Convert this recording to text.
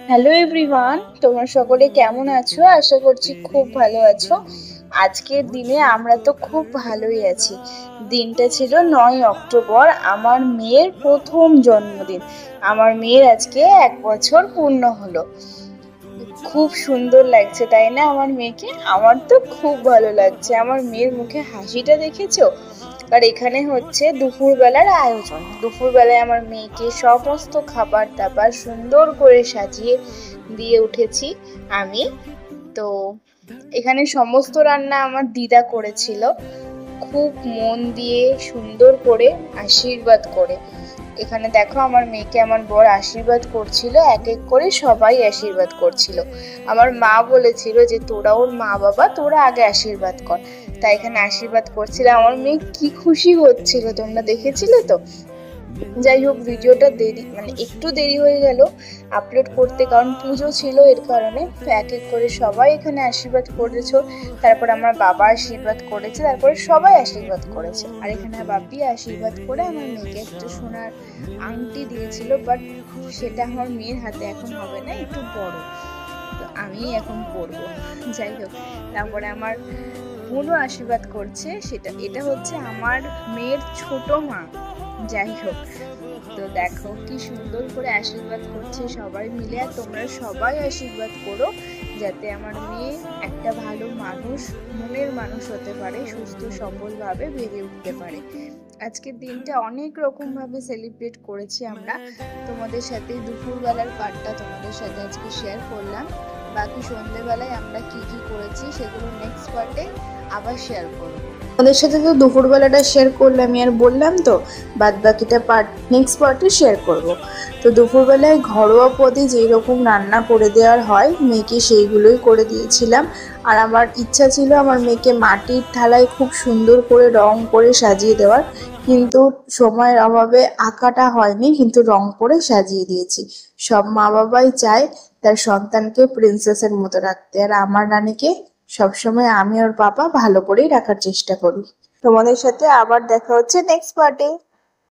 Hello everyone, তোমরা সকলে কেমন আছো? আশা করছি খুব ভালো আছো। আজকের দিনে আমরা তো খুব ভালোই আছি। দিনটা ছিল 9 অক্টোবর, আমার মেয়ের প্রথম জন্মদিন। আমার মেয়ের আজকে 1 বছর পূর্ণ হলো। খুব সুন্দর লাগছে তাই না আমার মেয়েকে? আমার তো খুব ভালো লাগছে। আমার মেয়ের মুখে হাসিটা দেখেছো? আর এখানে হচ্ছে দুপুরবেলার আয়োজন। দুপুরবেলায় আমার মেয়েকে সমস্ত খাবার দাবার সুন্দর করে সাজিয়ে দিয়ে উঠেছি আমি। তো এখানে সমস্ত রান্না আমার দিদা করেছিল, খুব মন দিয়ে সুন্দর করে আশীর্বাদ করে। এখানে দেখো আমার মেয়েকে আমার বর আশীর্বাদ করছিল, এক এক করে সবাই আশীর্বাদ করছিল। আমার মা বলেছিল যে তোরা ওর মা বাবা, তোরা আগে আশীর্বাদ কর। তাই এখানে আশীর্বাদ করছিল। আমার মেয়ে কি খুশি হচ্ছিল, তোমরা দেখেছিলে তো? যাই হোক, ভিডিওটা একটু দেরি হয়ে গেল আপলোড করতে, কারণ পুজো ছিল, এর কারণে। তো এক এক করে সবাই এখানে আশীর্বাদ করেছো, তারপর আমার বাবা আশীর্বাদ করেছে, তারপরে সবাই আশীর্বাদ করেছে। আর এখানে বাপি আশীর্বাদ করে আমার মেয়েকে একটা সোনার আংটি দিয়েছিল, বাট সেটা আমার মেয়ের হাতে এখন হবে না, একটু বড়, তো আমি এখন পরবো। যাই হোক, তারপরে আমার বোনও আশীর্বাদ করছে। এটা হচ্ছে আমার মেয়ের ছোট মা। যাই হোক, তো দেখো কি সুন্দর করে আশীর্বাদ করছে সবাই মিলে। আর তোমরা সবাই আশীর্বাদ করো যাতে আমার মেয়ে একটা ভালো মানুষ, মনের মানুষ হতে পারে, সুস্থ সবলভাবে বেড়ে উঠতে পারে। আজকের দিনটা অনেক রকম ভাবে সেলিব্রেট করেছি আমরা। তোমাদের সাথে দুপুরবেলার পার্টটা তোমাদের সাথে আজকে শেয়ার করলাম। বাকি সন্ধ্যেবেলায় আমরা কি কি করেছি সেগুলো নেক্সট পার্টে আবার শেয়ার করবো। আমাদের সাথে তো দুপুরবেলাটা শেয়ার করলাম, আমি আর বললাম তো বাদ বাকিটা নেক্সট পার্টে শেয়ার করব। তো দুপুরবেলায় ঘরোয়া পদে যেই রকম রান্না করে দেওয়ার হয় মেয়েকে সেইগুলোই করে দিয়েছিলাম। আর আমার ইচ্ছা ছিল আমার মেয়েকে মাটির থালায় খুব সুন্দর করে রং করে সাজিয়ে দেওয়ার, কিন্তু সময়ের অভাবে আঁকাটা হয়নি, কিন্তু রং করে সাজিয়ে দিয়েছি। সব মা বাবাই চায় তার সন্তানকে প্রিন্সেসের মতো রাখতে, আর আমার রানীকে সবসময় আমি ওর বাবা ভালো করেই রাখার চেষ্টা করি। তোমাদের সাথে আবার দেখা হচ্ছে নেক্সট পার্টে।